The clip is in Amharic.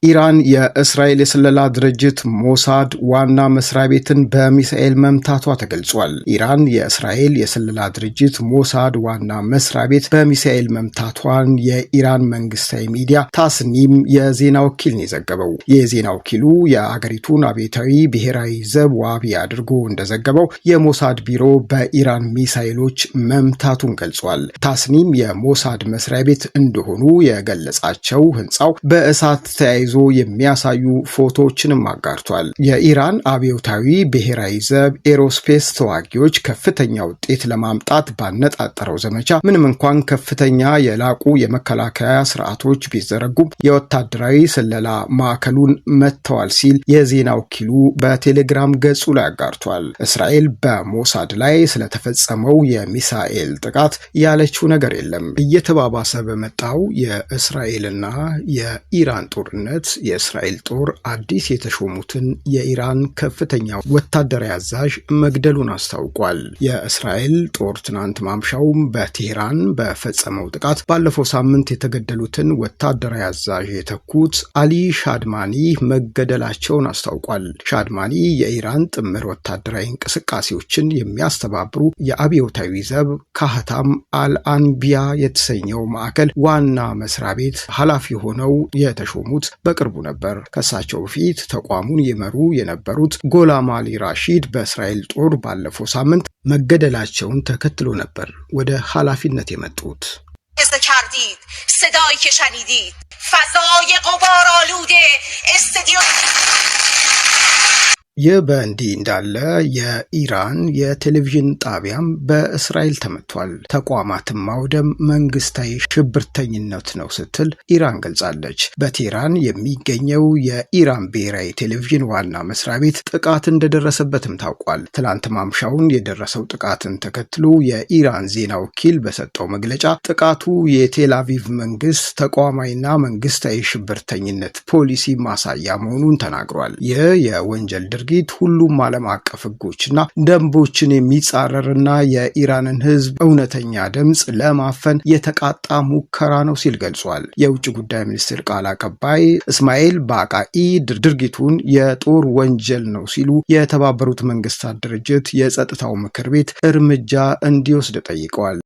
ኢራን የእስራኤል የስለላ ድርጅት ሞሳድ ዋና መስሪያ ቤትን በሚሳኤል መምታቷ ተገልጿል። ኢራን የእስራኤል የስለላ ድርጅት ሞሳድ ዋና መስሪያ ቤት በሚሳኤል መምታቷን የኢራን መንግስታዊ ሚዲያ ታስኒም የዜና ወኪል ነው የዘገበው። የዜና ወኪሉ የአገሪቱን አብዮታዊ ብሔራዊ ዘብ ዋቢ አድርጎ እንደዘገበው የሞሳድ ቢሮ በኢራን ሚሳኤሎች መምታቱን ገልጿል። ታስኒም የሞሳድ መስሪያ ቤት እንደሆኑ የገለጻቸው ህንፃው በእሳት ተያይዞ የሚያሳዩ ፎቶዎችንም አጋርቷል። የኢራን አብዮታዊ ብሔራዊ ዘብ ኤሮስፔስ ተዋጊዎች ከፍተኛ ውጤት ለማምጣት ባነጣጠረው ዘመቻ ምንም እንኳን ከፍተኛ የላቁ የመከላከያ ስርዓቶች ቢዘረጉም የወታደራዊ ስለላ ማዕከሉን መጥተዋል ሲል የዜና ወኪሉ በቴሌግራም ገጹ ላይ አጋርቷል። እስራኤል በሞሳድ ላይ ስለተፈጸመው የሚሳኤል ጥቃት ያለችው ነገር የለም። እየተባባሰ በመጣው የእስራኤልና የኢራን ጦርነት የእስራኤል ጦር አዲስ የተሾሙትን የኢራን ከፍተኛ ወታደራዊ አዛዥ መግደሉን አስታውቋል። የእስራኤል ጦር ትናንት ማምሻውም በቴህራን በፈጸመው ጥቃት ባለፈው ሳምንት የተገደሉትን ወታደራዊ አዛዥ የተኩት አሊ ሻድማኒ መገደላቸውን አስታውቋል። ሻድማኒ የኢራን ጥምር ወታደራዊ እንቅስቃሴዎችን የሚያስተባብሩ የአብዮታዊ ዘብ ካህታም አልአንቢያ የተሰኘው ማዕከል ዋና መስሪያ ቤት ኃላፊ ሆነው የተሾሙት በቅርቡ ነበር። ከሳቸው በፊት ተቋሙን ይመሩ የነበሩት ጎላም አሊ ራሺድ በእስራኤል ጦር ባለፈው ሳምንት መገደላቸውን ተከትሎ ነበር ወደ ኃላፊነት የመጡት። ይህ በእንዲህ እንዳለ የኢራን የቴሌቪዥን ጣቢያም በእስራኤል ተመቷል። ተቋማትን ማውደም መንግስታዊ ሽብርተኝነት ነው ስትል ኢራን ገልጻለች። በቴህራን የሚገኘው የኢራን ብሔራዊ ቴሌቪዥን ዋና መስሪያ ቤት ጥቃት እንደደረሰበትም ታውቋል። ትላንት ማምሻውን የደረሰው ጥቃትን ተከትሎ የኢራን ዜና ወኪል በሰጠው መግለጫ ጥቃቱ የቴል አቪቭ መንግስት ተቋማዊና መንግስታዊ ሽብርተኝነት ፖሊሲ ማሳያ መሆኑን ተናግሯል። ይህ የወንጀል ድርጊት ሁሉም ዓለም አቀፍ ህጎችና ደንቦችን የሚጻረርና የኢራንን ህዝብ እውነተኛ ድምጽ ለማፈን የተቃጣ ሙከራ ነው ሲል ገልጿል። የውጭ ጉዳይ ሚኒስትር ቃል አቀባይ እስማኤል ባቃኢ ድርጊቱን የጦር ወንጀል ነው ሲሉ የተባበሩት መንግስታት ድርጅት የጸጥታው ምክር ቤት እርምጃ እንዲወስድ ጠይቀዋል።